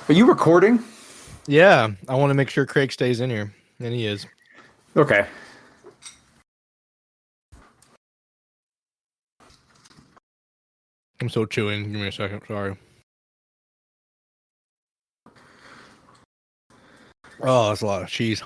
Are you recording? Yeah, I want to make sure Craig stays in here, and he is. Okay. I'm still chewing. Give me a second. Sorry. Oh, that's a lot of cheese.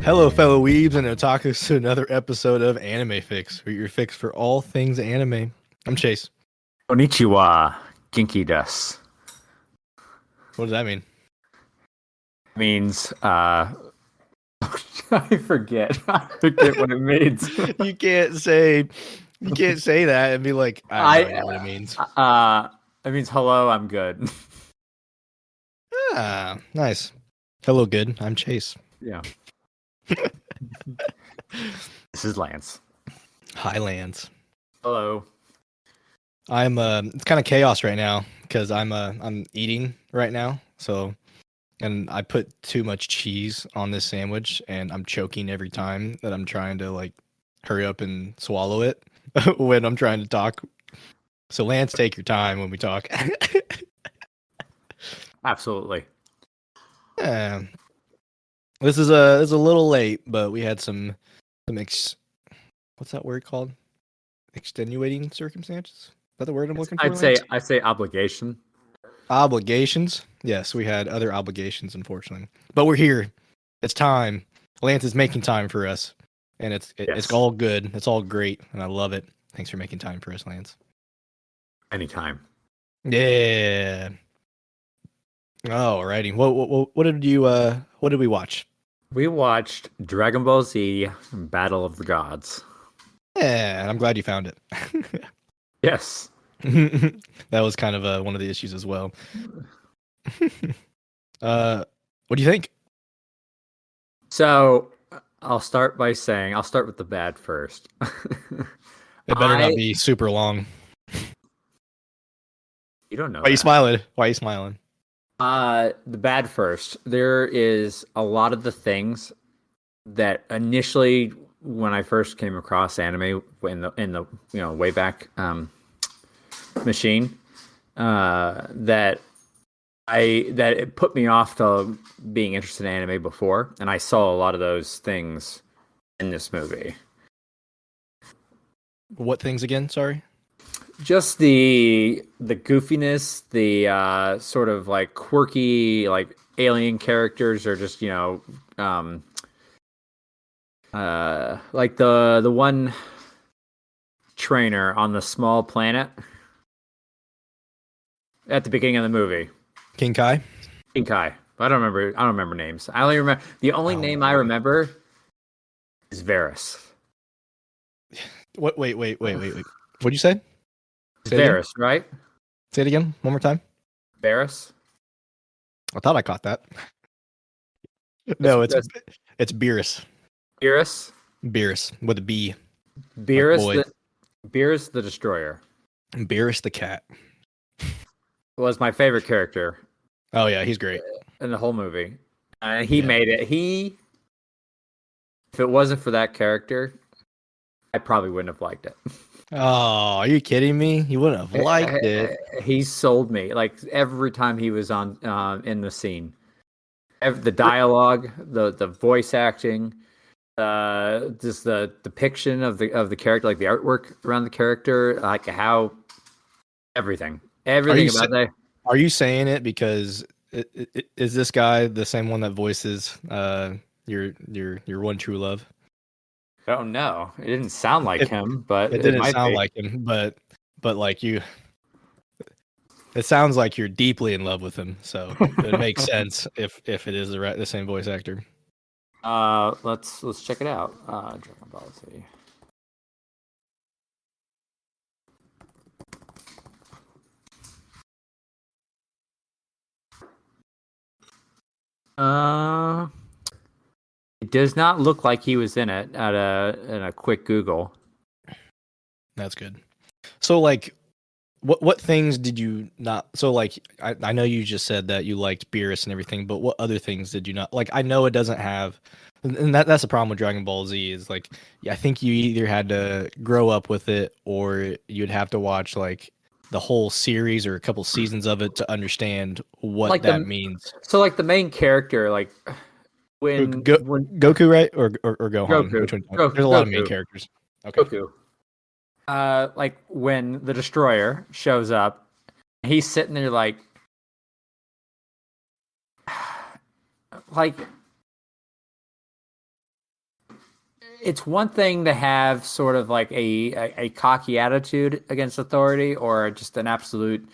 Hello, fellow weebs and otakus, to another episode of Anime Fix, your fix for all things anime. I'm Chase. Konnichiwa, Genki desu. What does that mean? Means, I forget. I forget what it means. You can't say that and be like, I have no idea what it means. It means hello, I'm good. Ah, nice. Hello, good. I'm Chase. Yeah. This is Lance. Hi, Lance. Hello. I'm it's kind of chaos right now because I'm eating right now, and I put too much cheese on this sandwich and I'm choking every time that I'm trying to like hurry up and swallow it when I'm trying to talk. So Lance, take your time when we talk. Absolutely. Yeah. This is a little late, but we had some what's that word called? Extenuating circumstances? Is that the word I'm looking for? I'd say obligation. Obligations. Yes, we had other obligations, unfortunately. But we're here. It's time. Lance is making time for us. And it's Yes. all good. It's all great. And I love it. Thanks for making time for us, Lance. Anytime. Yeah. Alrighty. What did we watch? We watched Dragon Ball Z Battle of the Gods. Yeah, I'm glad you found it. Yes. That was kind of one of the issues as well. What do you think? So I'll start with the bad first. It better not be super long. You don't know. Why are you smiling? Why are you smiling? The bad first. There is a lot of the things that initially, when I first came across anime in the way back machine, that it put me off to being interested in anime before, and I saw a lot of those things in this movie. What things again? Sorry. Just the goofiness, the sort of like quirky, like alien characters, or just like the one trainer on the small planet at the beginning of the movie. King Kai. King Kai. I don't remember names. I only remember the only name I remember is Varys. What? Wait. What'd you say? Varys, right? Say it again. One more time. Varys. I thought I caught that. No, it's Beerus. Beerus. Beerus with a B. Beerus the Destroyer. Beerus the cat was my favorite character. Oh yeah, he's great in the whole movie. He made it. If it wasn't for that character, I probably wouldn't have liked it. Oh, are you kidding me? You wouldn't have liked it. He sold me. Like every time he was on in the scene, the dialogue, the voice acting, just the depiction of the character, like the artwork around the character, like how everything about that. Are you saying it because is this guy the same one that voices your one true love? Oh no, it didn't sound like him, but it didn't sound like him, but like you, it sounds like you're deeply in love with him. So it makes sense if it is the same voice actor. Let's check it out. Dragon Ball Z. Uh, it does not look like he was in it at a quick Google. That's good. So like, what things did you not? So like, I know you just said that you liked Beerus and everything, but what other things did you not like? I know it doesn't have, and that's the problem with Dragon Ball Z is like, I think you either had to grow up with it or you'd have to watch like the whole series or a couple seasons of it to understand what Like that the means. so like the main character, like when Goku, right, or Gohan? Goku, Which one? There's a lot of main characters. Okay. Goku. Like when the Destroyer shows up, he's sitting there like it's one thing to have sort of like a cocky attitude against authority or just an absolute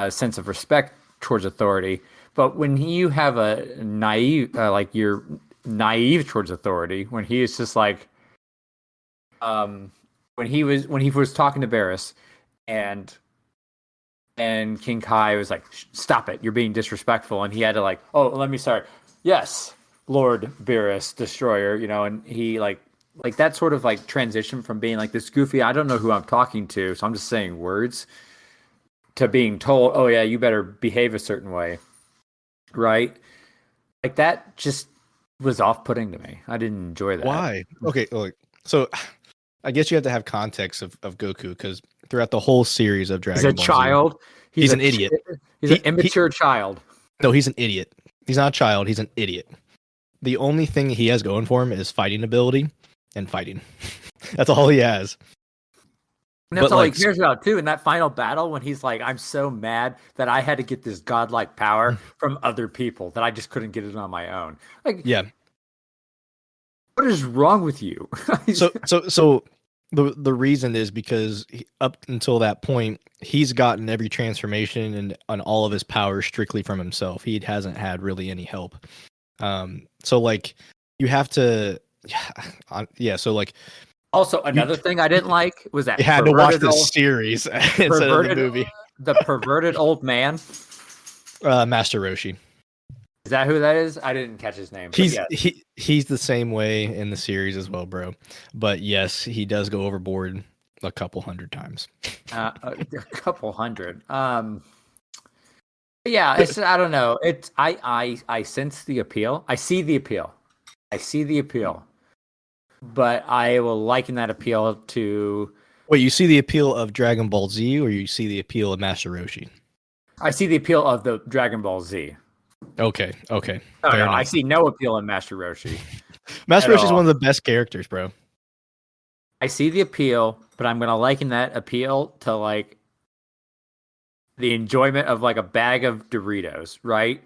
sense of respect towards authority. But when you have a naive, like you're naive towards authority, when he is just like, when he was talking to Barris, and King Kai was like, "Stop it! You're being disrespectful," and he had to like, "Oh, let me start." Yes, Lord Beerus, Destroyer, and he like that sort of like transition from being like this goofy, I don't know who I'm talking to, so I'm just saying words, to being told, oh yeah, you better behave a certain way, right? Like that just was off-putting to me. I didn't enjoy that. Why? Okay, look. So I guess you have to have context of Goku because throughout the whole series of He's a Dragon Ball Z, child. he's an idiot. He's an immature child. No, he's an idiot. He's not a child. He's an idiot. The only thing he has going for him is fighting ability and fighting. That's all he has. And that's all he cares about too. In that final battle, when he's like, "I'm so mad that I had to get this godlike power from other people that I just couldn't get it on my own." Like, yeah, what is wrong with you? So the reason is because up until that point, he's gotten every transformation and on all of his powers strictly from himself. He hasn't had really any help. So like you have to, yeah. So like, also another thing I didn't like was that you had to watch the series instead of the movie. The perverted old man, Master Roshi. Is that who that is? I didn't catch his name. He's the same way in the series as well, bro. But yes, he does go overboard a couple hundred times. A couple hundred. Yeah, it's, I don't know. It's I sense the appeal. I see the appeal. But I will liken that appeal to. Wait, you see the appeal of Dragon Ball Z, or you see the appeal of Master Roshi? I see the appeal of the Dragon Ball Z. Okay. No, I see no appeal in Master Roshi. Master Roshi is one of the best characters, bro. I see the appeal, but I'm gonna liken that appeal to like the enjoyment of like a bag of Doritos, right?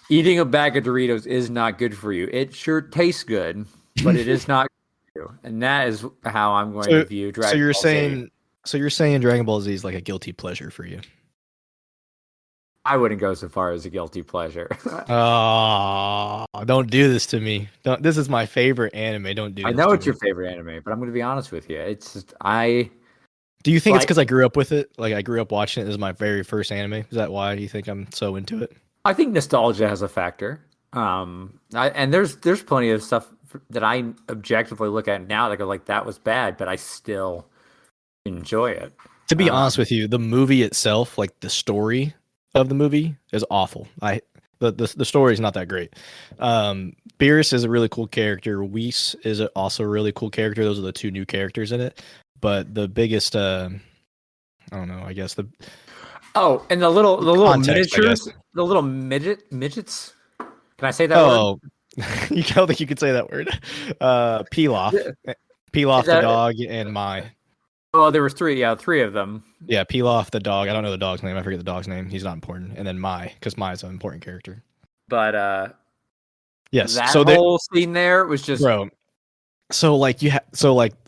Eating a bag of Doritos is not good for you. It sure tastes good, but it is not good for you. And that is how I'm going to view Dragon Ball Z. So you're saying Dragon Ball Z is like a guilty pleasure for you? I wouldn't go so far as a guilty pleasure. Oh, don't do this to me. Don't. This is my favorite anime. Don't do this. I know it's your favorite anime, but I'm going to be honest with you. It's just, Do you think it's because I grew up with it? Like I grew up watching it. This is my very first anime. Is that why you think I'm so into it? I think nostalgia has a factor. And there's plenty of stuff that I objectively look at now that go like, that was bad, but I still enjoy it. To be honest with you, the movie itself, like the story of the movie, is awful. The story is not that great. Beerus is a really cool character. Whis is also a really cool character. Those are the two new characters in it. But the biggest, I don't know. I guess the and the little context, miniatures, the little midgets. Can I say that word? You don't think you could say that word? Pilaf, Pilaf the dog, and Mai. Oh, there was three. Yeah, three of them. Yeah, Pilaf the dog. I don't know the dog's name. I forget the dog's name. He's not important. And then Mai, because Mai is an important character. But yes, that whole scene there was just bro. So like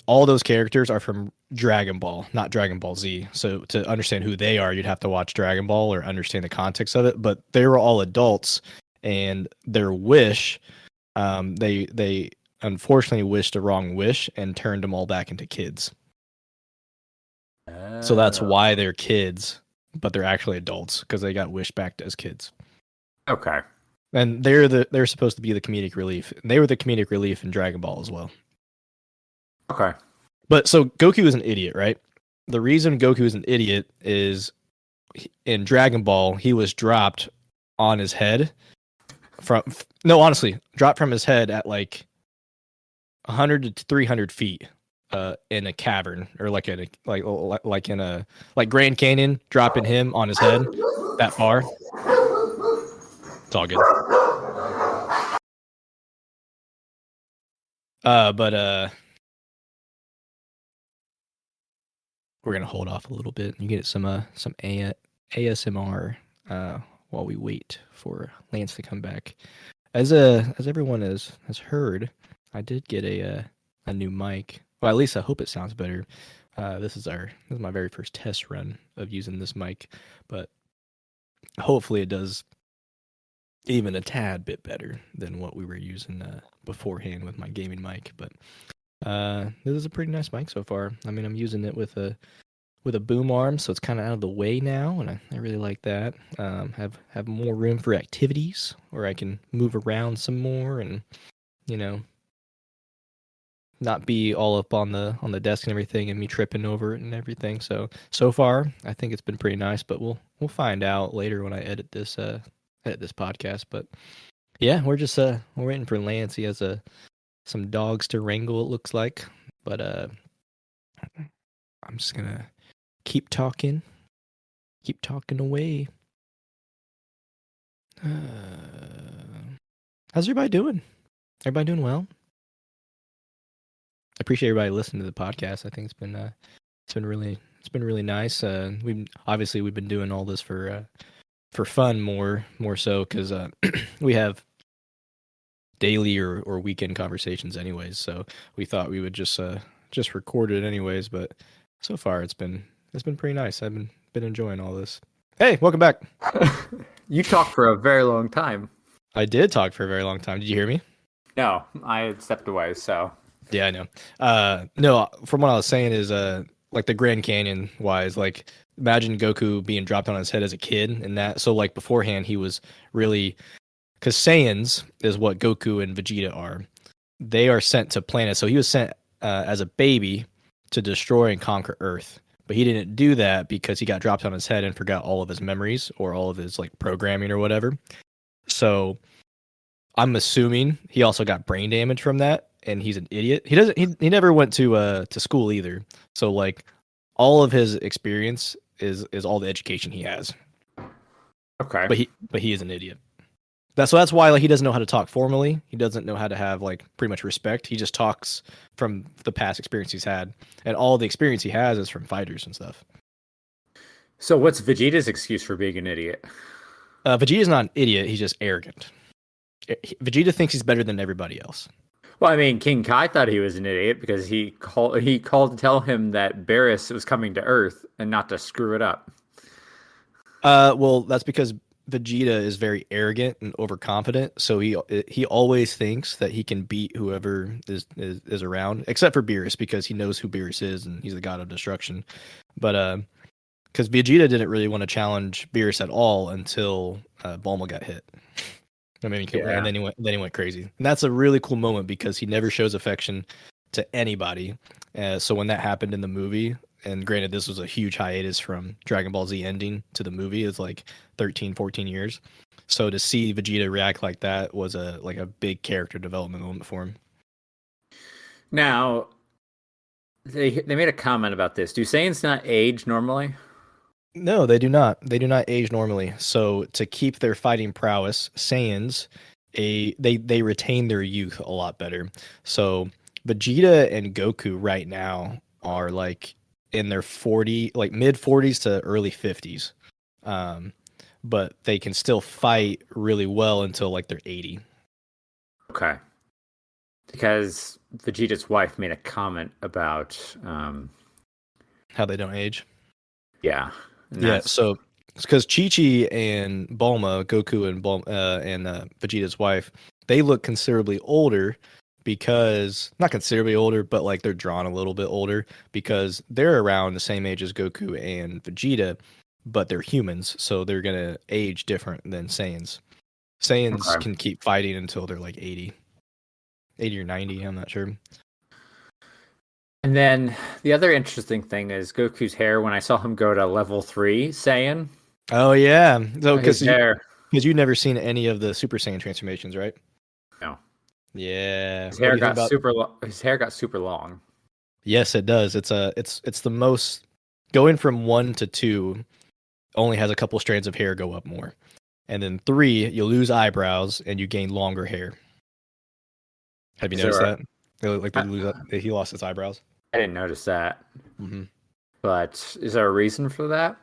all those characters are from Dragon Ball, not Dragon Ball Z. So to understand who they are, you'd have to watch Dragon Ball or understand the context of it. But they were all adults, and their wish, they unfortunately wished a wrong wish and turned them all back into kids. So that's why they're kids, but they're actually adults because they got wished back as kids. Okay. And they're supposed to be the comedic relief. They were the comedic relief in Dragon Ball as well. Okay. But so Goku is an idiot, right? The reason Goku is an idiot is in Dragon Ball he was dropped on his head dropped from his head at like 100 to 300 feet in a cavern, or like in a like Grand Canyon, dropping him on his head that far. It's all good. But we're gonna hold off a little bit. You get some ASMR while we wait for Lance to come back. As everyone has heard, I did get a new mic. Well, at least I hope it sounds better. This is my very first test run of using this mic, but hopefully it does even a tad bit better than what we were using beforehand with my gaming mic. But this is a pretty nice mic so far. I mean, I'm using it with a boom arm, so it's kind of out of the way now, and I really like that. Have more room for activities where I can move around some more, and not be all up on the desk and everything, and me tripping over it and everything. So far, I think it's been pretty nice, but we'll find out later when I edit this podcast. But yeah, we're just we're waiting for Lance. He has some dogs to wrangle, it looks like, but I'm just gonna keep talking away. How's everybody doing? Everybody doing well? I appreciate everybody listening to the podcast. I think it's been really nice. We've been doing all this for fun more so because we have daily or weekend conversations anyways. So we thought we would just record it anyways. But so far it's been pretty nice. I've been enjoying all this. Hey, welcome back. You talked for a very long time. I did talk for a very long time. Did you hear me? No, I had stepped away, so. Yeah, I know. No, from what I was saying is like the Grand Canyon wise, like imagine Goku being dropped on his head as a kid, and that, so like beforehand he was really, because Saiyans is what Goku and Vegeta are. They are sent to planets, so he was sent as a baby to destroy and conquer Earth. But he didn't do that because he got dropped on his head and forgot all of his memories or all of his like programming or whatever. So I'm assuming he also got brain damage from that, and he's an idiot. He never went to school either. So like all of his experience is all the education he has. Okay. But he is an idiot. That's why like he doesn't know how to talk formally. He doesn't know how to have like pretty much respect. He just talks from the past experience he's had, and all the experience he has is from fighters and stuff. So what's Vegeta's excuse for being an idiot? Vegeta's not an idiot. He's just arrogant. Vegeta thinks he's better than everybody else. Well, I mean, King Kai thought he was an idiot because he called to tell him that Barris was coming to Earth and not to screw it up. Well, that's because Vegeta is very arrogant and overconfident, so he always thinks that he can beat whoever is around, except for Beerus, because he knows who Beerus is and he's the god of destruction. But because Vegeta didn't really want to challenge Beerus at all until Bulma got hit. And then he went crazy. And that's a really cool moment because he never shows affection to anybody. So when that happened in the movie, and granted this was a huge hiatus from Dragon Ball Z ending to the movie, it's like 13, 14 years. So to see Vegeta react like that was a big character development moment for him. Now, they made a comment about this. Do Saiyans not age normally? No, they do not. They do not age normally. So to keep their fighting prowess, Saiyans, they retain their youth a lot better. So Vegeta and Goku right now are like in their mid 40s to early 50s. But they can still fight really well until like they're 80. Okay. Because Vegeta's wife made a comment about how they don't age. Yeah. Yeah, so because Chi-Chi and Bulma, Goku and Vegeta's wife, they look considerably older because, not considerably older, but like they're drawn a little bit older because they're around the same age as Goku and Vegeta, but they're humans, so they're going to age different than Saiyans. Saiyans Okay. can keep fighting until they're like 80 or 90. I'm not sure. And then the other interesting thing is Goku's hair. When I saw him go to level 3 Saiyan, Oh yeah, so his hair. because you've never seen any of the Super Saiyan transformations, right? No, Yeah. his What hair do you think got about? super. His hair got super long. Yes, it does. It's the most going from 1 to 2 only has a couple strands of hair go up more, and then 3 you lose eyebrows and you gain longer hair. Have you Is noticed there? that? Like they I, lose he lost his eyebrows. I didn't notice that. Hmm. But is there a reason for that?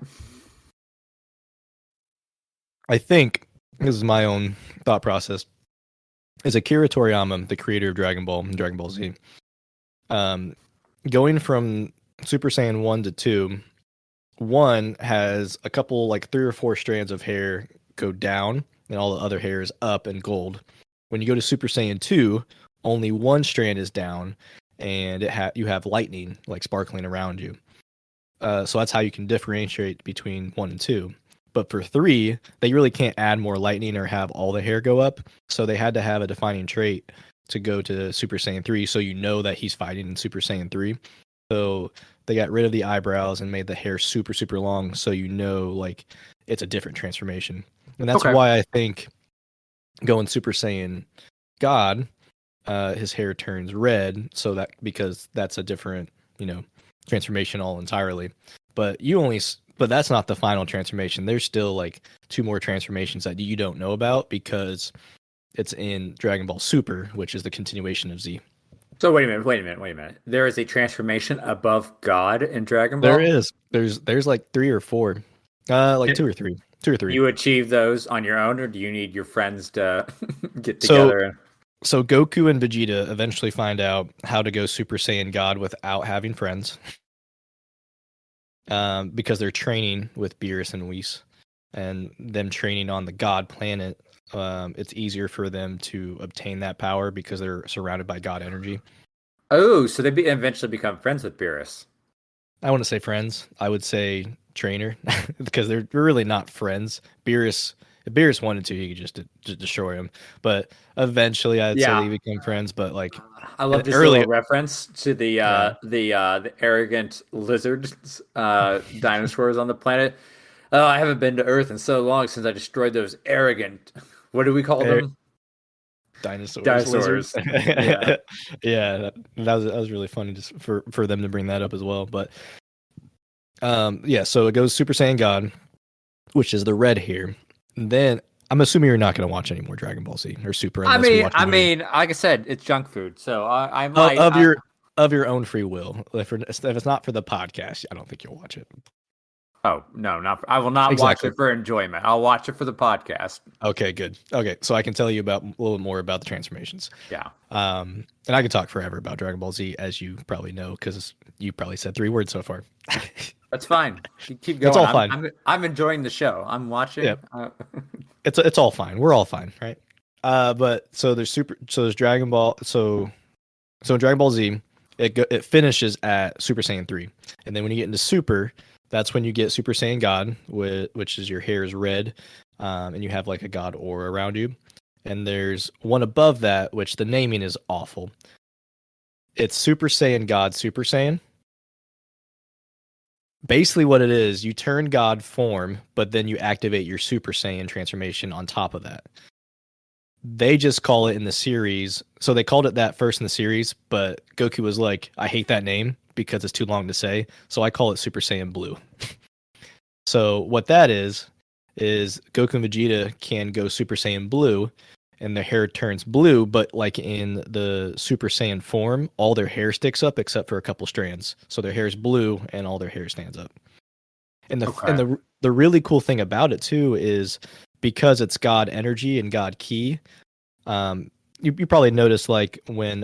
I think this is my own thought process. Is Akira Toriyama, the creator of Dragon Ball and Dragon Ball Z, um, going from Super Saiyan 1 to 2, one has a couple like 3 or 4 strands of hair go down, and all the other hair is up and gold. When you go to Super Saiyan 2, only one strand is down, and you have lightning like sparkling around you. So that's how you can differentiate between 1 and 2. But for 3, they really can't add more lightning or have all the hair go up. So they had to have a defining trait to go to Super Saiyan 3, so you know that he's fighting in Super Saiyan 3. So they got rid of the eyebrows and made the hair super, super long, so you know like it's a different transformation. And that's Okay. why I think going Super Saiyan God, his hair turns red, so that because that's a different, transformation all entirely. But but that's not the final transformation. There's still like 2 more transformations that you don't know about because it's in Dragon Ball Super, which is the continuation of Z. So wait a minute. There is a transformation above God in Dragon There Ball. is. There's like 3 or 4. Like And 2 or 3. 2 or 3. you achieve those on your own, or do you need your friends to get So together? so Goku and Vegeta eventually find out how to go Super Saiyan God without having friends. Because they're training with Beerus and Whis, and them training on the God planet. It's easier for them to obtain that power because they're surrounded by God energy. Oh, so eventually become friends with Beerus. I want to say friends. I would say trainer because they're really not friends. If Beerus wanted to, he could just destroy him. But eventually, I'd say Yeah, they become friends. But like I love this little early, reference to yeah. the arrogant lizards dinosaurs on the planet. Oh, I haven't been to Earth in so long since I destroyed those arrogant. What do we call them? Dinosaurs, lizards. Dinosaurs. Yeah. Yeah, that was really funny just for them to bring that up as well. But yeah, so it goes Super Saiyan God, which is the red hair. And then I'm assuming you're not going to watch any more Dragon Ball Z or Super I unless you're mean, watching I the movie. mean, like I said, it's junk food, so I of, might. of your of your own free will. If it's not for the podcast, I don't think you'll watch it. Oh no, not. I will not watch Exactly. it for enjoyment. I'll watch it for the podcast. Okay, good. Okay, so I can tell you about a little more about the transformations. Yeah, And I could talk forever about Dragon Ball Z, as you probably know, because you probably said 3 words so far. that's fine. Keep It's going. all I'm fine. I'm enjoying the show. I'm Yeah, watching. it's all fine. We're all fine, right? But there's Dragon Ball. So in Dragon Ball Z, it finishes at Super Saiyan 3, and then when you get into Super, that's when you get Super Saiyan God, which is your hair is red, and you have like a God aura around you. And there's one above that, which the naming is awful. It's Super Saiyan God, Super Saiyan. Basically, what it is, you turn God form, but then you activate your Super Saiyan transformation on top of that. They just call it in the series. So they called it that first in the series, but Goku was like, I hate that name because it's too long to say. So I call it Super Saiyan Blue. So what that is Goku and Vegeta can go Super Saiyan Blue and their hair turns blue, but like in the Super Saiyan form, all their hair sticks up except for a couple strands. So their hair is blue and all their hair stands up. And Okay. the really cool thing about it too is because it's God energy and God ki. You probably noticed like when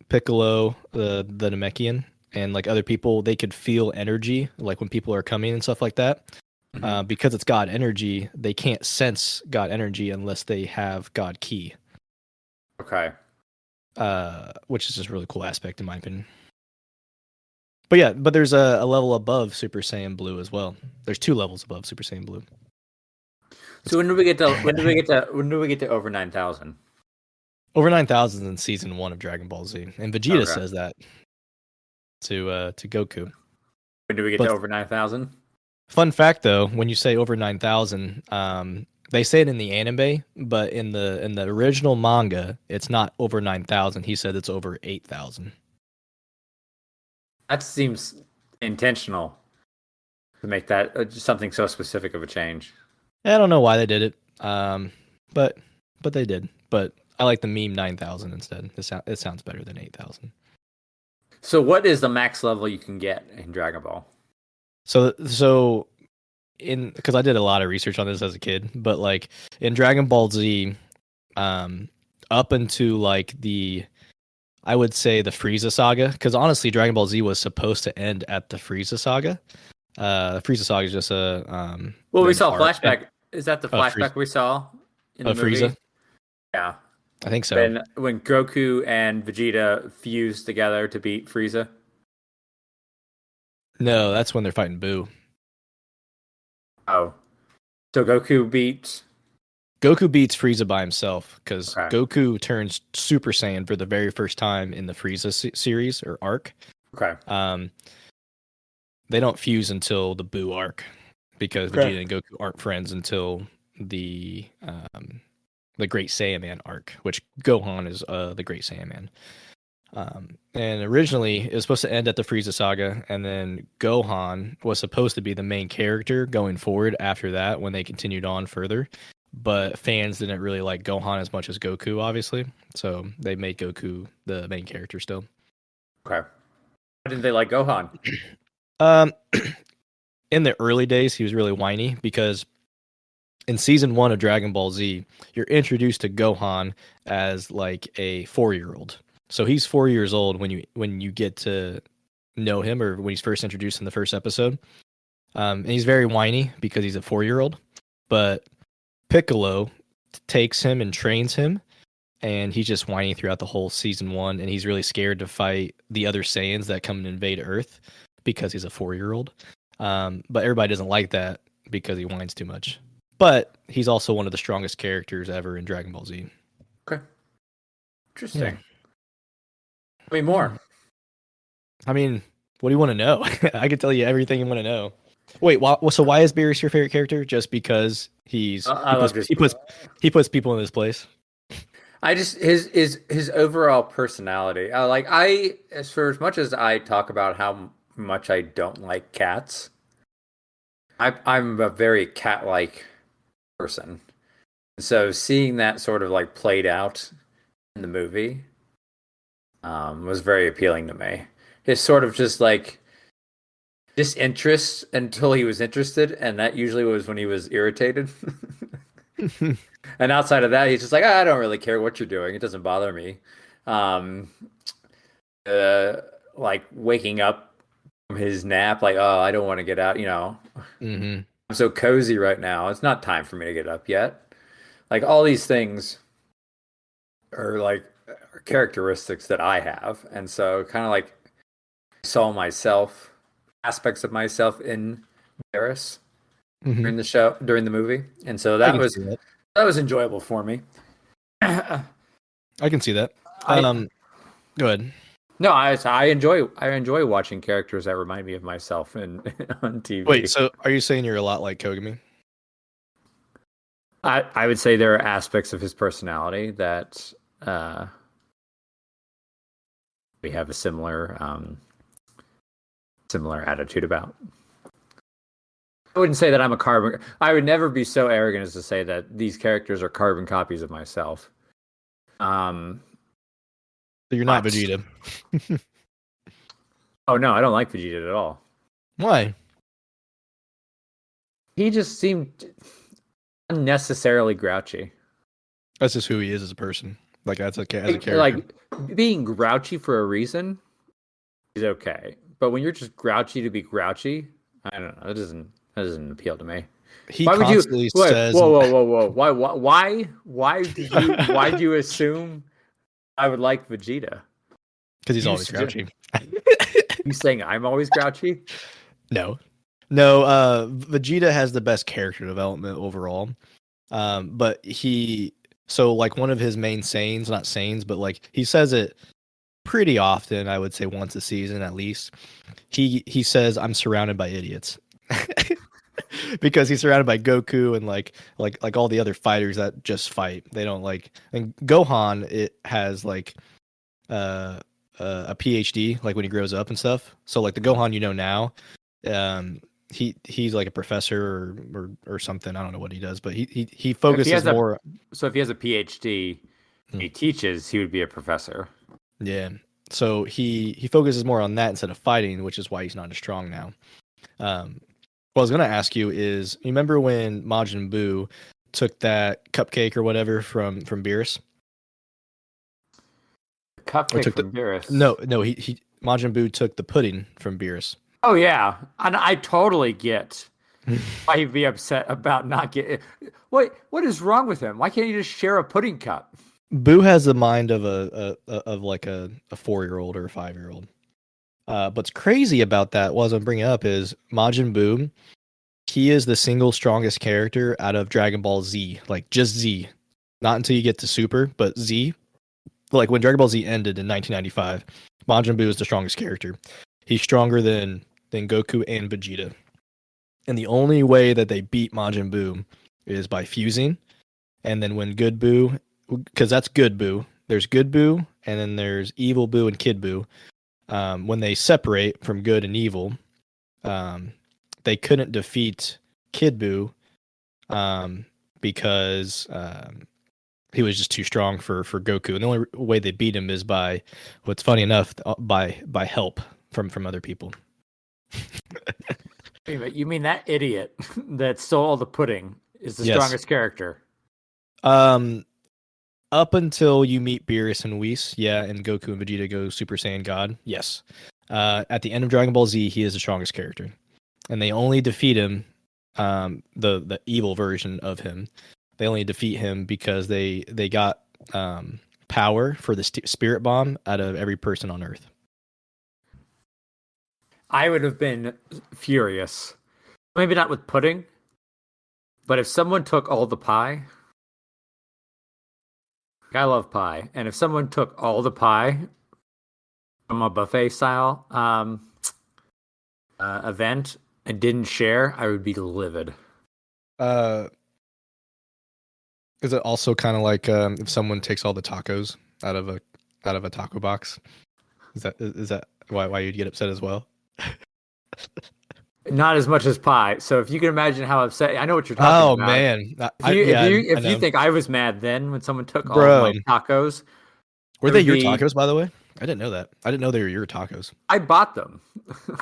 Piccolo, the Namekian, and like other people, they could feel energy, like when people are coming and stuff like that. Mhm. Because it's God energy, they can't sense God energy unless they have God ki. Okay. Which is just a really cool aspect in my opinion. But yeah, but there's a level above Super Saiyan Blue as well. There's 2 levels above Super Saiyan Blue. So when do we get to over 9,000? Over 9,000 in season 1 of Dragon Ball Z, and Vegeta Okay. says that to Goku. When do we get But to over 9,000? fun fact though, when you say over 9,000, they say it in the anime, but in the original manga, it's not over 9,000. He said it's over 8,000. That seems intentional to make that just something so specific of a change. I don't know why they did it, but they did. But I like the meme 9,000 instead. It sounds better than 8,000. So what is the max level you can get in Dragon Ball? So because I did a lot of research on this as a kid, but like in Dragon Ball Z, up into like I would say the Frieza saga, because honestly, Dragon Ball Z was supposed to end at the Frieza saga. Frieza saga is just a Well, we an saw a arc flashback. Is that the flashback we saw in the movie? Frieza. Yeah. I think so. When Goku and Vegeta fused together to beat Frieza. No, that's when they're fighting Boo. Oh. So Goku beats Frieza by himself because Okay. Goku turns Super Saiyan for the very first time in the Frieza series or arc. Okay. They don't fuse until the Boo arc because Okay. Vegeta and Goku aren't friends until the Great Saiyaman arc, which Gohan is the Great Saiyaman. And originally it was supposed to end at the Frieza saga, and then Gohan was supposed to be the main character going forward after that when they continued on further. But fans didn't really like Gohan as much as Goku, obviously. So they made Goku the main character still. Okay. Why didn't they like Gohan? In the early days, he was really whiny because in season 1 of Dragon Ball Z, you're introduced to Gohan as like a 4-year-old. So he's 4 years old when you get to know him, or when he's first introduced in the first episode. And he's very whiny because he's a 4-year-old. But Piccolo takes him and trains him, and he's just whiny throughout the whole season 1, and he's really scared to fight the other Saiyans that come and invade Earth because he's a 4-year-old. But everybody doesn't like that because he whines too much. But he's also one of the strongest characters ever in Dragon Ball Z. Okay. Interesting. Yeah. Tell me more. I mean, what do you want to know? I can tell you everything you want to know. Wait, so why is Beerus your favorite character? Just because he puts people in his place? I just his overall personality. For as much as I talk about how much I don't like cats, I'm a very cat-like person. So seeing that sort of like played out in the movie was very appealing to me. His sort of just like disinterest until he was interested, and that usually was when he was irritated. And outside of that, he's just like, I don't really care what you're doing. It doesn't bother me. Like waking up from his nap, like, oh, I don't want to get out. Mm-hmm. I'm so cozy right now. It's not time for me to get up yet. Like all these things are characteristics that I have, and so kind of like saw aspects of myself in Varys during the movie, and so that was enjoyable for me. I can see that. Go ahead. No, I enjoy watching characters that remind me of myself on TV. Wait, so are you saying you're a lot like Kogami? I would say there are aspects of his personality that we have a similar attitude about. I wouldn't say that I'm a carbon. I would never be so arrogant as to say that these characters are carbon copies of myself. So you're not Vegeta. Oh no, I don't like Vegeta at all. Why? He just seemed unnecessarily grouchy. That's just who he is as a person. Like as a character. Like being grouchy for a reason is okay, but when you're just grouchy to be grouchy, I don't know. That doesn't appeal to me. Why would you? Says, whoa! Why did you assume I would like Vegeta? Because he's always grouchy. You saying I'm always grouchy? No. Vegeta has the best character development overall. But so like one of his main sayings, not sayings, but like he says it pretty often, I would say once a season at least. He says, "I'm surrounded by idiots." Because he's surrounded by Goku and like all the other fighters that just fight. They don't like, and Gohan, it has like uh a PhD like when he grows up and stuff. So like the Gohan you know now, um he's like a professor or something. I don't know what he does, but he If he focuses has a more. so if he has a PhD, he teaches, he would be a professor. Yeah. So he focuses more on that instead of fighting, which is why he's not as strong now. What I was gonna ask you is, you remember when Majin Buu took that cupcake or whatever from Beerus? Or Cupcake took the from Beerus. no he Majin Buu took the pudding from Beerus. Oh yeah, and I totally get why he'd be upset about not getting. What is wrong with him? Why can't he just share a pudding cup? Boo has the mind of of like a 4-year-old or a 5-year-old. What's crazy about that, was I'm bringing up, is Majin Buu. He is the single strongest character out of Dragon Ball Z, like just Z, not until you get to Super, but Z. Like when Dragon Ball Z ended in 1995, Majin Buu is the strongest character. He's stronger than Goku and Vegeta. And the only way that they beat Majin Buu is by fusing. And then when Good Buu, because that's Good Buu, there's Good Buu, and then there's Evil Buu and Kid Buu. When they separate from good and evil, they couldn't defeat Kid Buu because he was just too strong for Goku. And the only way they beat him is by, what's funny enough, by help from other people. Wait a minute, you mean that idiot that stole all the pudding is the Yes. strongest character? Up until you meet Beerus and Whis, yeah, and Goku and Vegeta go Super Saiyan God, yes. At the end of Dragon Ball Z, he is the strongest character, and they only defeat him, the evil version of him. They only defeat him because they got power for the spirit bomb out of every person on Earth. I would have been furious. Maybe not with pudding, but if someone took all the pie. I love pie, and if someone took all the pie from a buffet style event and didn't share, I would be livid. Is it also kind of like if someone takes all the tacos out of a taco box? Is that why you'd get upset as well? Not as much as pie. So if you can imagine how upset, I know what you're talking about. Oh man, If you think I was mad then when someone took all of my tacos, were they your tacos, by the way? I didn't know that. I didn't know they were your tacos. I bought them.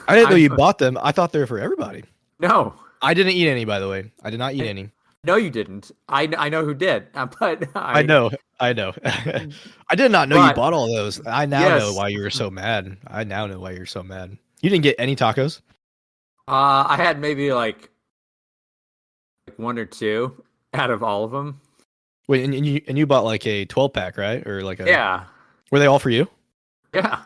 I didn't know you bought them. I thought they were for everybody. No, I didn't eat any, by the way. I did not eat any. No, you didn't. I know who did, but I know. I did not know you bought all those. I now know why you were so mad. I now know why you're so mad. You didn't get any tacos? I had maybe like one or two out of all of them. Wait, and you bought like a 12-pack, right? Or like a Yeah. Were they all for you? Yeah.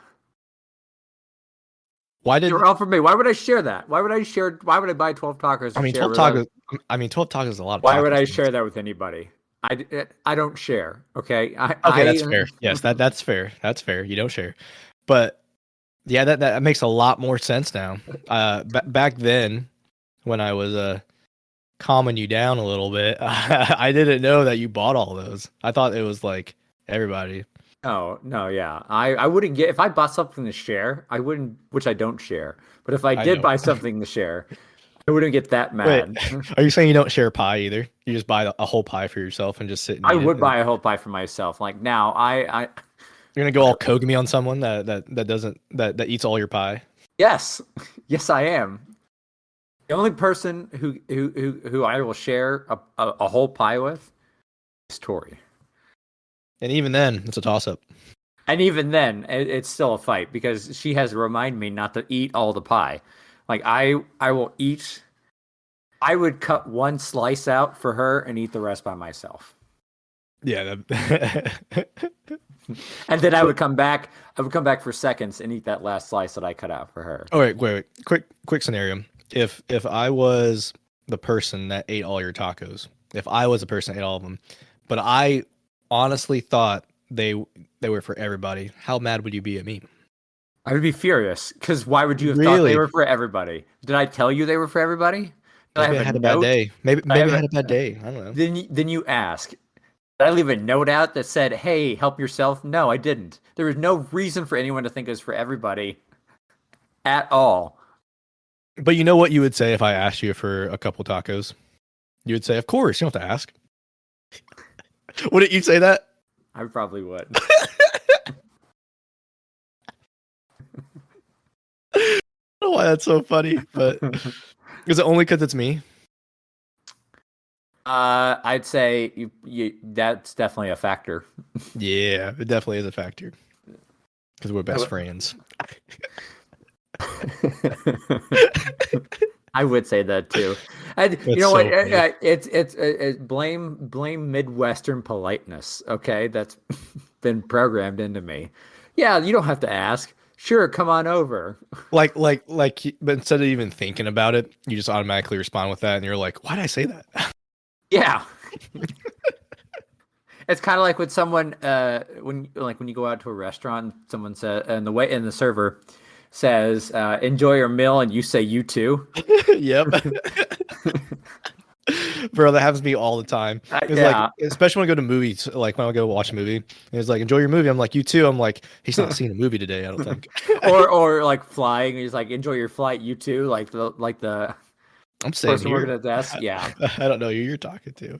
Why did they were all for me? Why would I share that? Why would I share? Why would I buy 12 tacos? I mean, 12 tacos. 12 tacos is a lot of. Why would I share that with anybody? I don't share. Okay. That's fair. Yes, that's fair. That's fair. You don't share, but yeah, that makes a lot more sense now. Back then, when I was calming you down a little bit, I didn't know that you bought all those. I thought it was like everybody. Oh, no, yeah. I wouldn't get, if I bought something to share, I wouldn't, which I don't share. But if I did buy something to share, I wouldn't get that mad. Wait, are you saying you don't share pie either? You just buy a whole pie for yourself and just sit and I would buy a whole pie for myself. Like now, you're gonna go all Kogami on someone that eats all your pie? Yes. Yes, I am. The only person who I will share a whole pie with is Tori. And even then, it's a toss-up. And even then, it's still a fight because she has to remind me not to eat all the pie. Like I will eat. I would cut one slice out for her and eat the rest by myself. Yeah. And then I would come back. I would come back for seconds and eat that last slice that I cut out for her. Oh wait. Quick scenario. If I was the person that ate all your tacos, If I was a person, I ate all of them. But I honestly thought they were for everybody. How mad would you be at me? I would be furious because why would you have thought they Really? were for everybody? Did I tell you they were for everybody? Did I Maybe have I a had a bad note? day. Maybe Did I have I a, had a bad day. I don't know. then you ask. Did I leave a note out that said, "Hey, help yourself"? No, I didn't. There was no reason for anyone to think it was for everybody at all. But you know what you would say if I asked you for a couple tacos? You would say, "Of course, you don't have to ask." Wouldn't you say that? I probably would. I don't know why that's so funny, but is it only because it's me? I'd say that's definitely a factor. Yeah, it definitely is a factor because we're best friends. I would say that too. And you That's know what? so funny. It's blame Midwestern politeness. Okay, that's been programmed into me. Yeah, you don't have to ask. Sure, come on over. But instead of even thinking about it, you just automatically respond with that, and you're like, "Why did I say that?" Yeah. It's kind of like with someone when you go out to a restaurant, someone says and the server says enjoy your meal and you say you too. Yep. Bro, that happens to me all the time. It's like, Yeah. especially when I go to movies, like when I go watch a movie, and it's like, enjoy your movie. I'm like, you too. I'm like, he's not seeing a movie today, I don't think. or like flying, he's like enjoy your flight you too, like the I'm staying person working here. at the desk. Yeah. I don't know who you're talking to.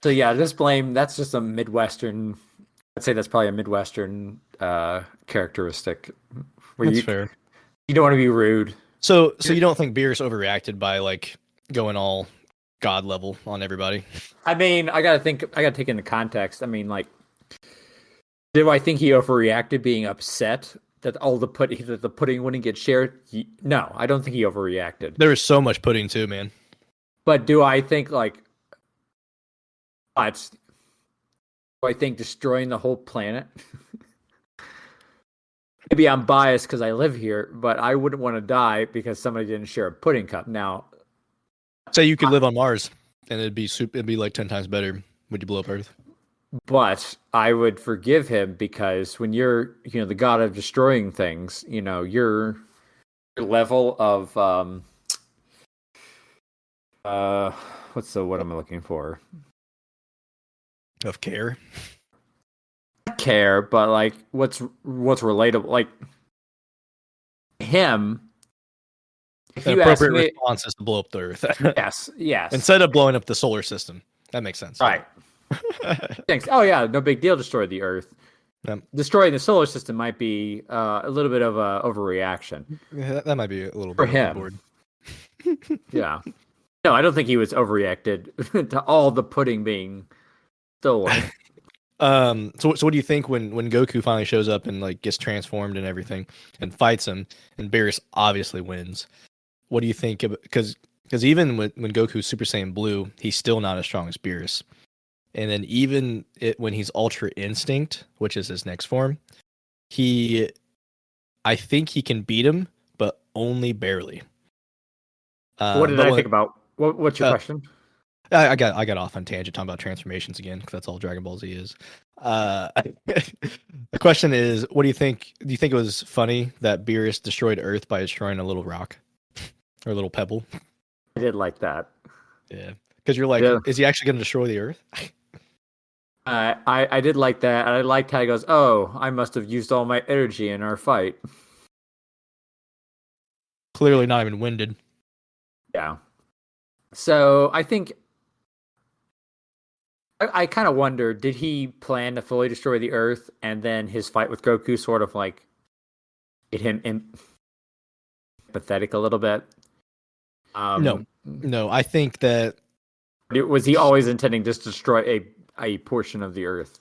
So yeah, that's just a Midwestern. I'd say that's probably a Midwestern characteristic where That's fair. you don't want to be rude. So you don't think Beerus overreacted by like going all god level on everybody? I mean, I gotta take into context. I mean, like, do I think he overreacted being upset that the pudding wouldn't get shared? No, I don't think he overreacted. There was so much pudding too, man. But do I think like do I think destroying the whole planet? Maybe I'm biased because I live here, but I wouldn't want to die because somebody didn't share a pudding cup. Now, Say you could live on Mars and it'd be like 10 times better. Would you blow up Earth? but I would forgive him because when you're, the god of destroying things, your level of what's the what am I looking for? Of care. Care, but like what's relatable, like him. If An you ask appropriate me, response is to blow up the Earth. yes, Instead of blowing up the solar system. That makes sense. right. Thanks. Oh yeah, no big deal. Destroy the Earth. Yep. Destroying the solar system might be a little bit of a overreaction Yeah, that might be a little for bit him. overboard. Yeah. No, I don't think he was overreacted to all the pudding being stolen. So what do you think when Goku finally shows up and like gets transformed and everything and fights him and Beerus obviously wins? What do you think? Because even when Goku's Super Saiyan Blue, he's still not as strong as Beerus. And then even when he's Ultra Instinct, which is his next form, I think he can beat him, but only barely. What did I think about? What's your question? I got off on tangent talking about transformations again because that's all Dragon Ball Z is. The question is, what do you think? Do you think it was funny that Beerus destroyed Earth by destroying a little rock or a little pebble? I did like that. Yeah, because you're like, is he actually going to destroy the Earth? I did like that. I liked how he goes, "Oh, I must have used all my energy in our fight." Clearly not even winded. Yeah. So I think I kind of wonder, did he plan to fully destroy the Earth, and then his fight with Goku sort of like made him empathetic a little bit? No. I think that was he always intending just to destroy a portion of the Earth?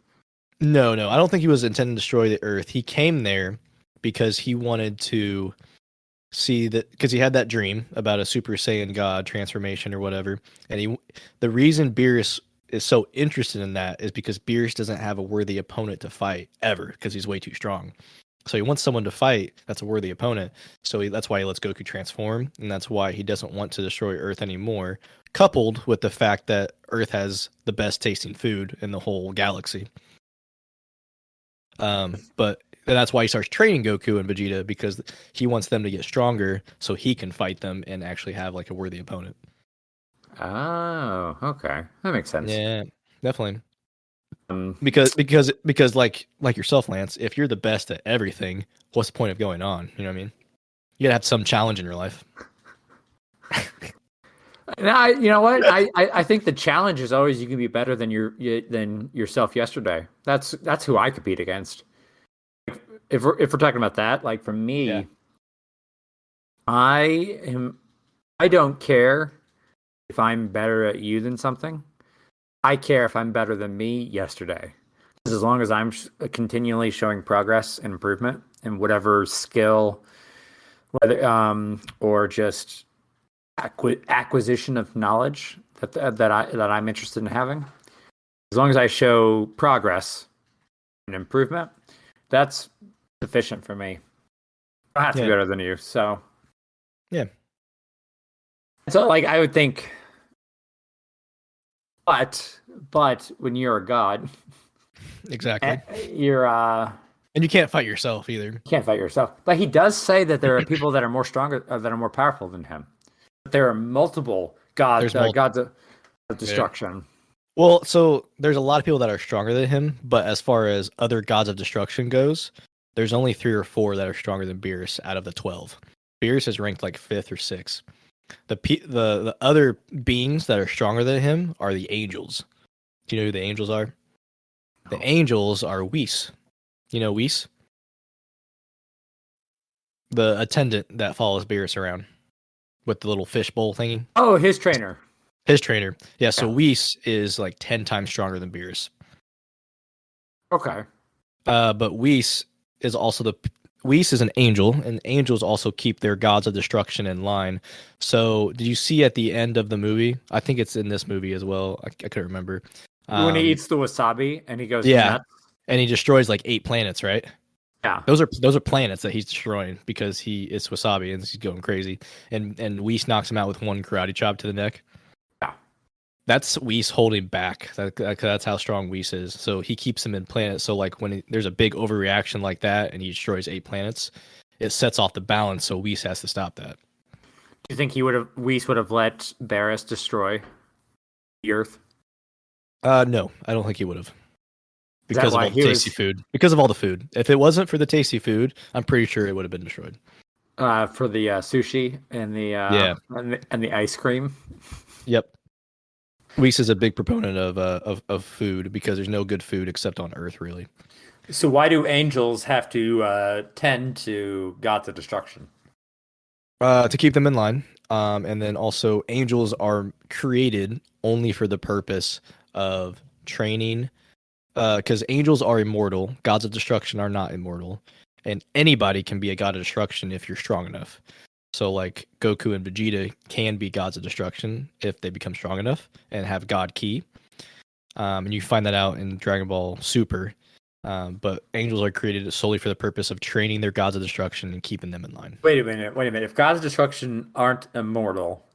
No. I don't think he was intending to destroy the Earth. He came there because he wanted to see that, because he had that dream about a Super Saiyan God transformation or whatever, and the reason Beerus is so interested in that is because Beerus doesn't have a worthy opponent to fight ever because he's way too strong. So he wants someone to fight that's a worthy opponent. So that's why he lets Goku transform, and that's why he doesn't want to destroy Earth anymore. Coupled with the fact that Earth has the best tasting food in the whole galaxy. But that's why he starts training Goku and Vegeta, because he wants them to get stronger so he can fight them and actually have like a worthy opponent. Oh, okay, that makes sense. Yeah, definitely. Because like yourself, Lance, if you're the best at everything, what's the point of going on? You know what I mean? You gotta have some challenge in your life. And you know what? I think the challenge is always you can be better than than yourself yesterday. That's who I compete against. If we're talking about that, like for me, Yeah. I don't care if I'm better at you than something. I care if I'm better than me yesterday. As long as I'm continually showing progress and improvement in whatever skill, whether or just acquisition of knowledge that I'm interested in having. As long as I show progress and improvement, that's sufficient for me. I don't have to be better than you. So yeah. So like I would think, but when you're a god, exactly, you're and you can't fight yourself either. You can't fight yourself. But he does say that there are people that are more stronger, that are more powerful than him. But there are multiple gods of destruction. Yeah. Well, so there's a lot of people that are stronger than him, but as far as other gods of destruction goes, there's only 3 or 4 that are stronger than Beerus out of the 12. Beerus is ranked like 5th or 6th. The other beings that are stronger than him are the angels. Do you know who the angels are? The angels are Whis. You know Whis? The attendant that follows Beerus around with the little fishbowl thingy. Oh, his trainer. His trainer. Yeah, so Whis is like 10 times stronger than Beerus. Okay. But Whis is also Whis is an angel, and angels also keep their gods of destruction in line. So, did you see at the end of the movie? I think it's in this movie as well. I couldn't remember. When he eats the wasabi and he goes yeah, nuts. And he destroys like 8 planets, right? Yeah, those are planets that he's destroying because he is wasabi and he's going crazy. And Whis knocks him out with one karate chop to the neck. Yeah, that's Whis holding back. That's how strong Whis is. So he keeps him in planets. So like when there's a big overreaction like that and he destroys 8 planets, it sets off the balance. So Whis has to stop that. Do you think Whis would have let Beerus destroy the Earth? No, I don't think he would have. Because of all the tasty food. Because of all the food. If it wasn't for the tasty food, I'm pretty sure it would have been destroyed. For the sushi and the and the ice cream. Yep. Whis is a big proponent of food because there's no good food except on Earth, really. So why do angels have to tend to gods of destruction? To keep them in line. And then also angels are created only for the purpose of training. Because angels are immortal, gods of destruction are not immortal, and anybody can be a god of destruction if you're strong enough. So, like Goku and Vegeta can be gods of destruction if they become strong enough and have God Ki. And you find that out in Dragon Ball Super. But angels are created solely for the purpose of training their gods of destruction and keeping them in line. Wait a minute. If gods of destruction aren't immortal,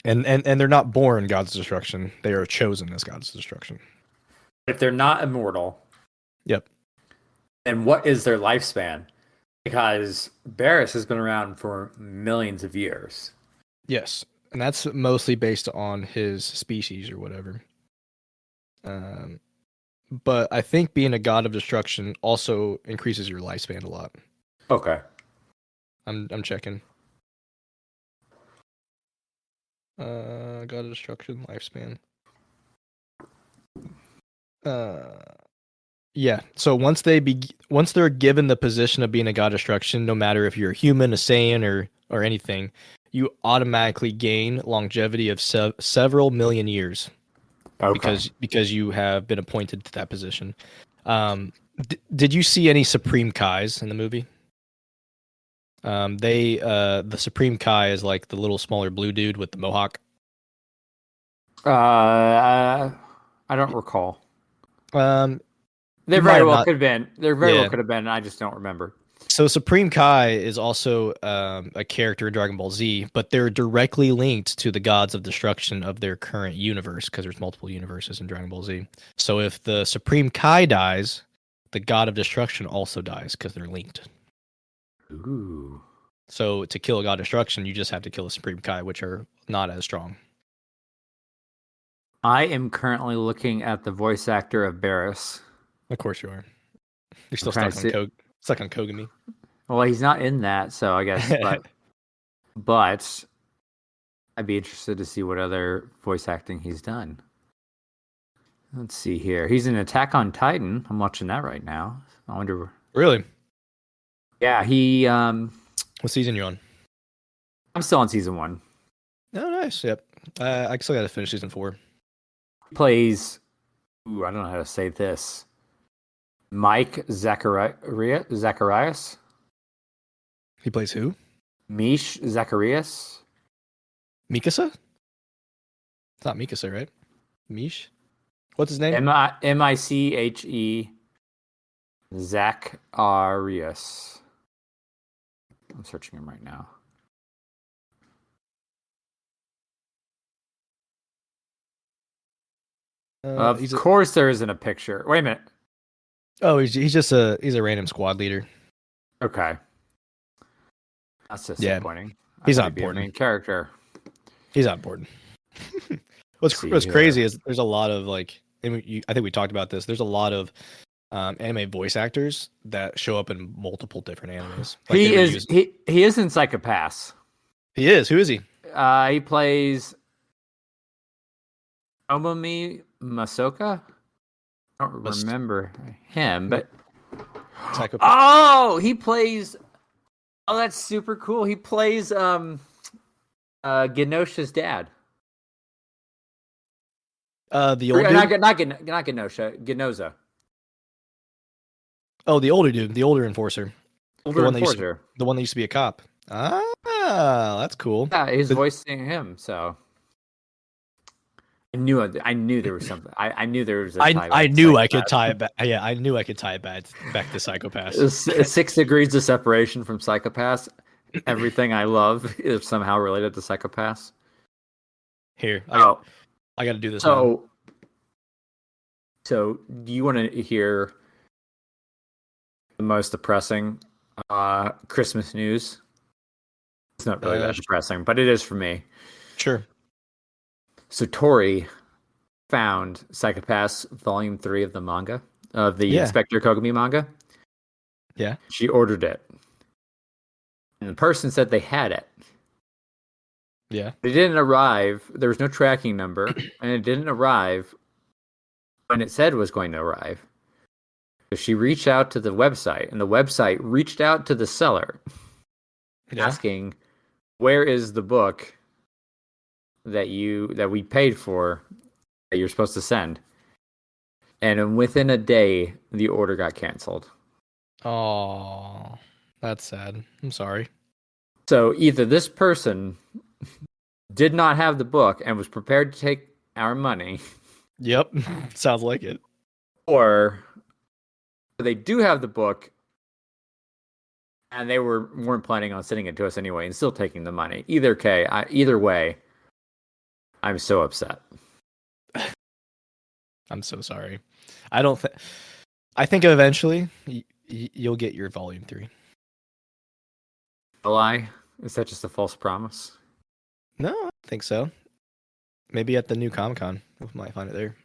and they're not born gods of destruction, they are chosen as gods of destruction. If they're not immortal, yep. Then what is their lifespan? Because Beerus has been around for millions of years. Yes, and that's mostly based on his species or whatever. But I think being a god of destruction also increases your lifespan a lot. Okay. I'm checking. God of destruction lifespan. Yeah. So once they're given the position of being a god of destruction, no matter if you're a human, a Saiyan, or anything, you automatically gain longevity of several million years. Okay. Because you have been appointed to that position. Did you see any Supreme Kais in the movie? The Supreme Kai is like the little smaller blue dude with the mohawk. I don't recall. There very well could have been. There very well could have been. I just don't remember. So Supreme Kai is also a character in Dragon Ball Z, but they're directly linked to the gods of destruction of their current universe because there's multiple universes in Dragon Ball Z. So if the Supreme Kai dies, the god of destruction also dies because they're linked. Ooh. So to kill a god of destruction, you just have to kill the Supreme Kai, which are not as strong. I am currently looking at the voice actor of Barris. Of course you are. You're still trying stuck to on stuck on Kogami. Well, he's not in that, so I guess, but I'd be interested to see what other voice acting he's done. Let's see here. He's in Attack on Titan. I'm watching that right now. I wonder. Really? Yeah, he. What season you on? I'm still on season 1. Oh, nice. Yep. I still got to finish season 4. He plays. Ooh, I don't know how to say this. Mike Zacharias. He plays who? Mish Zacharias. Mikasa? It's not Mikasa, right? Mish? What's his name? Miche Zacharias. I'm searching him right now. Of course, there isn't a picture. Wait a minute. Oh, he's just a random squad leader. Okay, that's disappointing. He's not be a important. main character. He's not important. What's crazy is there's a lot of like, I think we talked about this. There's a lot of anime voice actors that show up in multiple different animes. Like he is in Psychopaths. He is. Who is he? He plays Omami Masoka. I don't remember him, but Psychopath. oh, he plays. Oh, that's super cool. He plays Genosha's dad. The old dude? Not Genosha, Genoza. Oh, the older dude, the older enforcer. Older enforcer. The one that used to be a cop. Ah, that's cool. Yeah, he's voicing him, so I knew there was something. I knew there was a tie I knew I could tie it back. Yeah, I knew I could tie it back to Psychopaths. 6 degrees of separation from Psychopaths. Everything I love is somehow related to Psychopaths. Here, I got to do this. So do you want to hear the most depressing Christmas news? It's not really that depressing, but it is for me. Sure. So Tori found Psychopaths Volume 3 of the manga, of the Inspector Kogami manga. Yeah. She ordered it. And the person said they had it. Yeah. It didn't arrive. There was no tracking number, and it didn't arrive when it said it was going to arrive. So she reached out to the website, and the website reached out to the seller asking, where is the book that we paid for that you're supposed to send? And within a day, the order got canceled. Oh, that's sad. I'm sorry. So either this person did not have the book and was prepared to take our money. Yep, sounds like it. Or they do have the book and they weren't planning on sending it to us anyway and still taking the money. Either way, I'm so upset. I'm so sorry. I think eventually you'll get your volume 3. A lie? Is that just a false promise? No, I don't think so. Maybe at the new Comic-Con, we might find it there.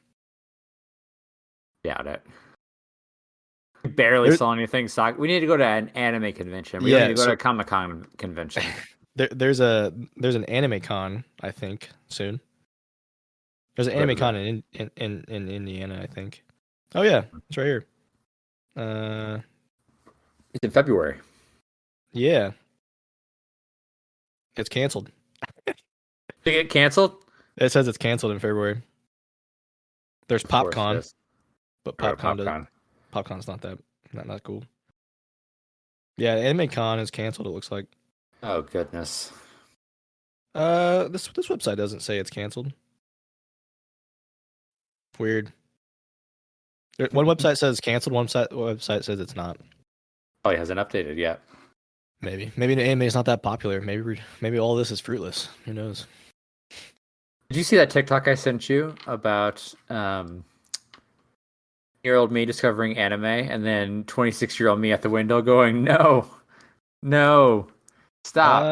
Doubt it. We barely saw anything. We need to go to an anime convention. We need to go to a Comic-Con convention. There's an anime con, I think, soon. There's an anime con in Indiana, I think. Oh yeah, it's right here. It's in February. Yeah. It's canceled. Did it get canceled? It says it's canceled in February. There's PopCon, but PopCon's not that cool. Yeah, Anime Con is canceled. It looks like. Oh goodness. This website doesn't say it's canceled. Weird. One website says canceled. One website says it's not. Probably hasn't updated yet. Maybe the anime is not that popular. Maybe all this is fruitless. Who knows? Did you see that TikTok I sent you about year old me discovering anime and then 26-year-old me at the window going, no, no, stop.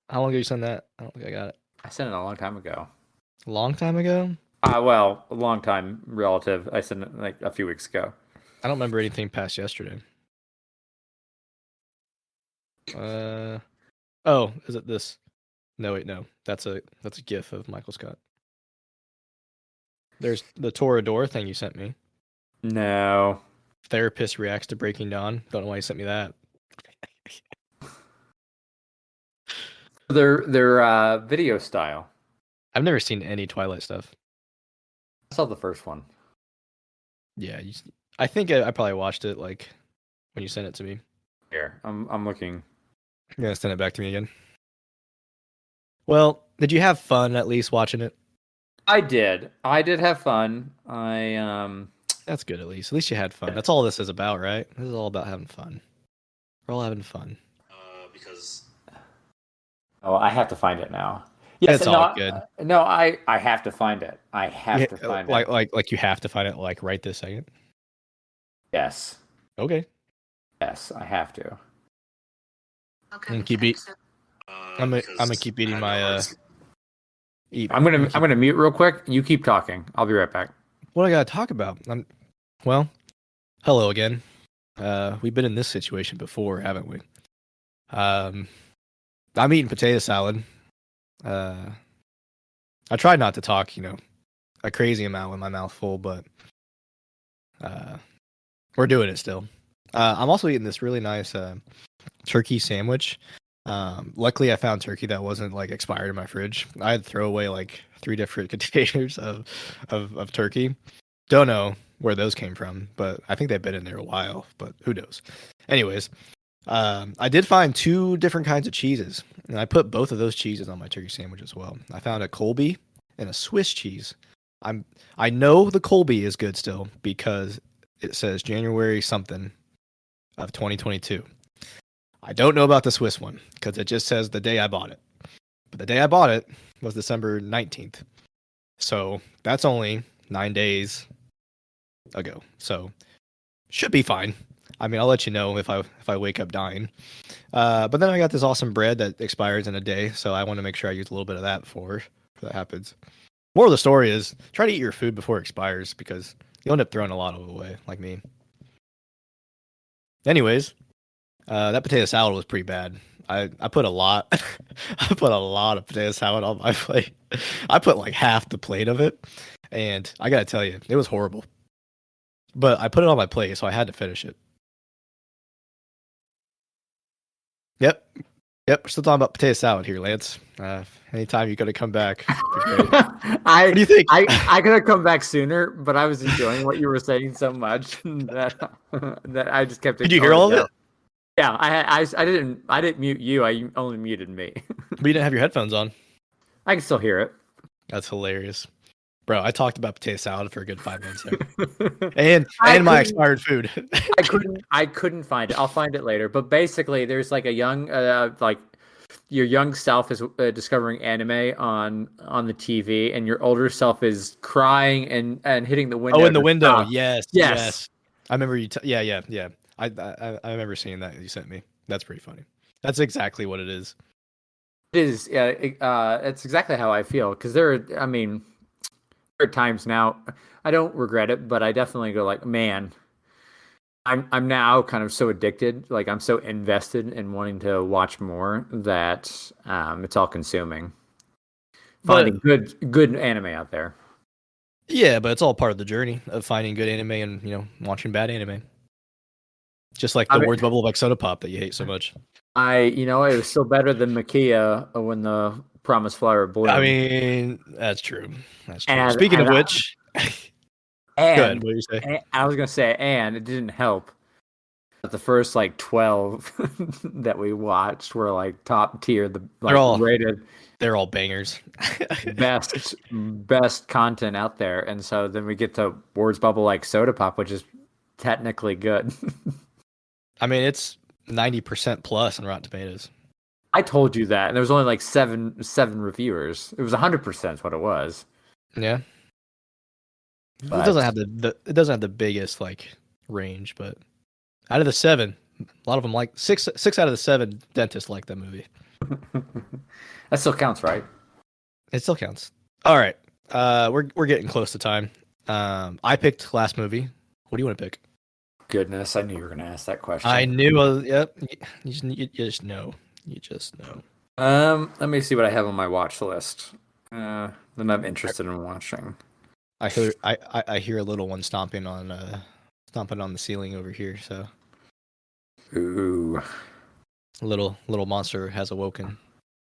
How long ago you sent that? I don't think I got it. I sent it a long time ago. A long time ago. Well, a long time relative. I sent it like a few weeks ago. I don't remember anything past yesterday. Oh, is it this? No, wait, no. That's a GIF of Michael Scott. There's the Torador thing you sent me. No. Therapist reacts to Breaking Dawn. Don't know why you sent me that. Their video style. I've never seen any Twilight stuff. I saw the first one. Yeah, I think I probably watched it like when you sent it to me. Here, I'm looking. You're gonna send it back to me again. Well, did you have fun at least watching it? I did have fun. That's good at least. At least you had fun. That's all this is about, right? This is all about having fun. We're all having fun. Because Oh, I have to find it now. Yes, it's all good. No, I have to find it. I have to find it. Like you have to find it like right this second. Yes. Okay. Yes, I have to. Okay. And keep I'm gonna keep eating my I'm gonna mute real quick. You keep talking. I'll be right back. What I gotta talk about? Well, hello again. We've been in this situation before, haven't we? I'm eating potato salad. I tried not to talk, a crazy amount with my mouth full, but we're doing it still. I'm also eating this really nice turkey sandwich. Luckily, I found turkey that wasn't like expired in my fridge. I had to throw away like 3 different containers of turkey. Don't know where those came from, but I think they've been in there a while, but who knows? Anyways, I did find 2 different kinds of cheeses, and I put both of those cheeses on my turkey sandwich as well. I found a Colby and a Swiss cheese. I know the Colby is good still because it says January something of 2022. I don't know about the Swiss one because it just says the day I bought it. But the day I bought it was December 19th. So that's only 9 days ago. So should be fine. I mean, I'll let you know if I wake up dying. But then I got this awesome bread that expires in a day, so I want to make sure I use a little bit of that before that happens. Moral of the story is try to eat your food before it expires because you'll end up throwing a lot of it away, like me. Anyways, that potato salad was pretty bad. I put a lot I put a lot of potato salad on my plate. I put like half the plate of it, and I gotta tell you, it was horrible. But I put it on my plate, so I had to finish it. Yep. We're still talking about potato salad here, Lance. Anytime you're gonna come back. What do you think? I could have come back sooner, but I was enjoying what you were saying so much that I just kept. Did you hear all of it? Yeah, I didn't mute you. I only muted me. But you didn't have your headphones on. I can still hear it. That's hilarious, bro. I talked about potato salad for a good 5 minutes there, and my expired food. I couldn't find it. I'll find it later. But basically, there's like a young like your young self is discovering anime on the TV, and your older self is crying and hitting the window. Oh, in the window. Stop. Yes. I remember you. Yeah. I remember seeing that you sent me. That's pretty funny. That's exactly what it is. It is. It's exactly how I feel because there are times now I don't regret it, but I definitely go like, man, I'm now kind of so addicted, like I'm so invested in wanting to watch more that it's all consuming. Finding good anime out there. Yeah, but it's all part of the journey of finding good anime and watching bad anime. Just like the words bubble like soda pop that you hate so much. It was still better than Makia when the Promised Flower bloomed. I mean, that's true. Speaking of which, good. What did you say? I was gonna say, and it didn't help. But the first like 12 that we watched were like top tier. They're all rated. They're all bangers. best content out there, and so then we get to words bubble like soda pop, which is technically good. I mean, it's 90% plus on Rotten Tomatoes. I told you that, and there was only like seven reviewers. It was 100% is what it was. Yeah. But It doesn't have it doesn't have the biggest like range, but out of the 7, a lot of them like 6 out of the 7 dentists like that movie. that still counts, right? It still counts. All right. We're getting close to time. I picked last movie. What do you want to pick? Goodness, I knew you were going to ask that question. I knew. Yep. You just know. You just know. Let me see what I have on my watch list. That I'm interested in watching. I hear a little one stomping on the ceiling over here. So Ooh. a little monster has awoken.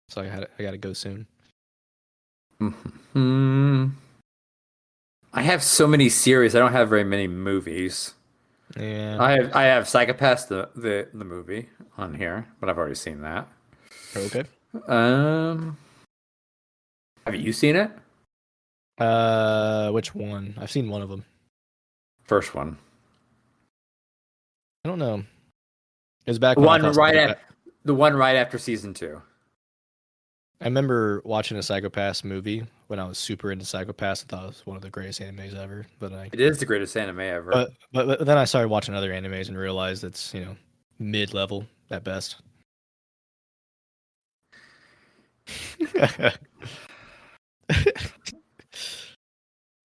So I gotta go soon. I have so many series. I don't have very many movies. Yeah. I have Psychopaths the movie on here, but I've already seen that. Okay. Have you seen it? Which one? I've seen one of them. First one. I don't know. It was back The when one right after season 2. I remember watching a Psychopaths movie when I was super into Psychopaths. I thought it was one of the greatest animes ever. It is the greatest anime ever. But then I started watching other animes and realized it's mid-level at best.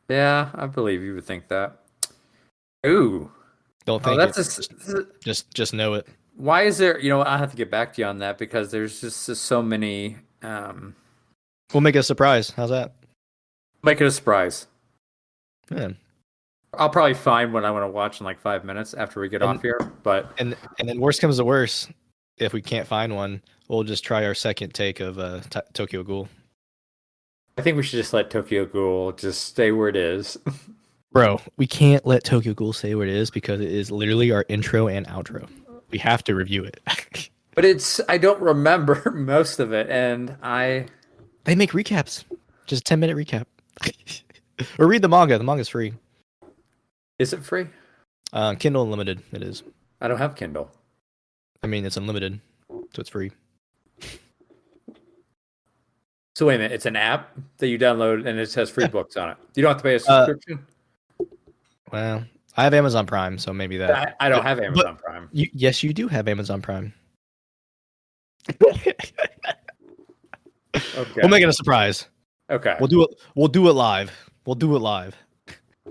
Yeah, I believe you would think that. Ooh. Don't think that's just know it. Why is there? I'll have to get back to you on that because there's just so many. We'll make it a surprise. How's that? Make it a surprise. Yeah. I'll probably find what I want to watch in like 5 minutes after we get off here. But and then worst comes to worst, if we can't find one, we'll just try our second take of Tokyo Ghoul. I think we should just let Tokyo Ghoul just stay where it is. Bro, we can't let Tokyo Ghoul stay where it is because it is literally our intro and outro. We have to review it. But I don't remember most of it, and They make recaps. Just a 10-minute recap. Or read the manga. The manga's free. Is it free? Kindle Unlimited, it is. I don't have Kindle. I mean, it's unlimited, so it's free. So wait a minute, it's an app that you download, and it has free books on it. You don't have to pay a subscription? Well, I have Amazon Prime, so maybe that. I don't have Amazon Prime. Yes, you do have Amazon Prime. Okay. We'll make it a surprise. Okay. We'll do it live. We'll do it live.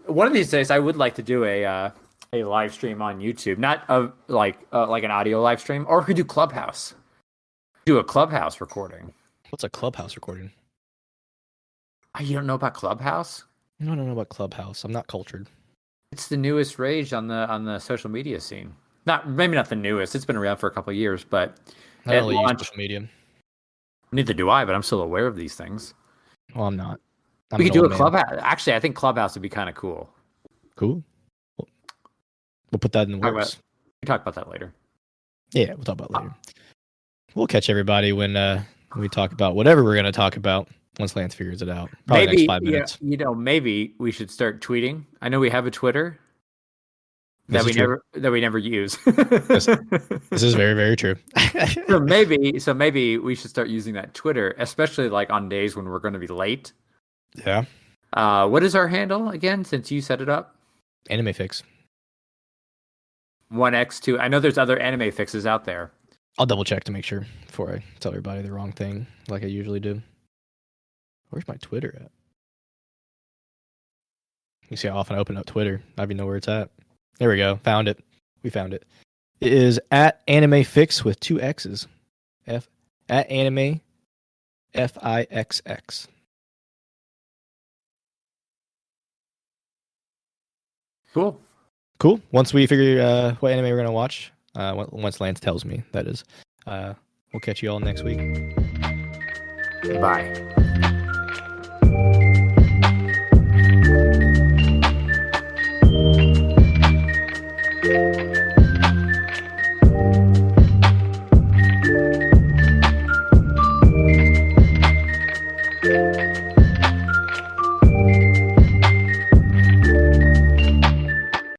One of these days, I would like to do a live stream on YouTube, not like an audio live stream, or we could do Clubhouse. Do a Clubhouse recording. What's a Clubhouse recording? You don't know about Clubhouse? I don't know about Clubhouse. I'm not cultured. It's the newest rage on the social media scene. Maybe not the newest. It's been around for a couple of years, but I don't really use social media. Neither do I, but I'm still aware of these things. Well, I'm not. We could do a Clubhouse. Actually, I think Clubhouse would be kind of cool. Cool. We'll put that in the works. We talk about that later. Yeah, we'll talk about it later. We'll catch everybody when we talk about whatever we're going to talk about once Lance figures it out. Probably maybe, next 5 minutes. Maybe we should start tweeting. I know we have a Twitter that we never use. This is very, very true. so maybe we should start using that Twitter, especially like on days when we're going to be late. Yeah. What is our handle again? Since you set it up, Anime Fix. 1x2. I know there's other anime fixes out there. I'll double check to make sure before I tell everybody the wrong thing, like I usually do. Where's my Twitter at? You see how often I open up Twitter? I don't even know where it's at. There we go. Found it. We found it. It is at Anime Fix with 2 X's. At Anime FIXX. Cool. Once we figure what anime we're gonna watch, once Lance tells me, that is, we'll catch you all next week. Bye.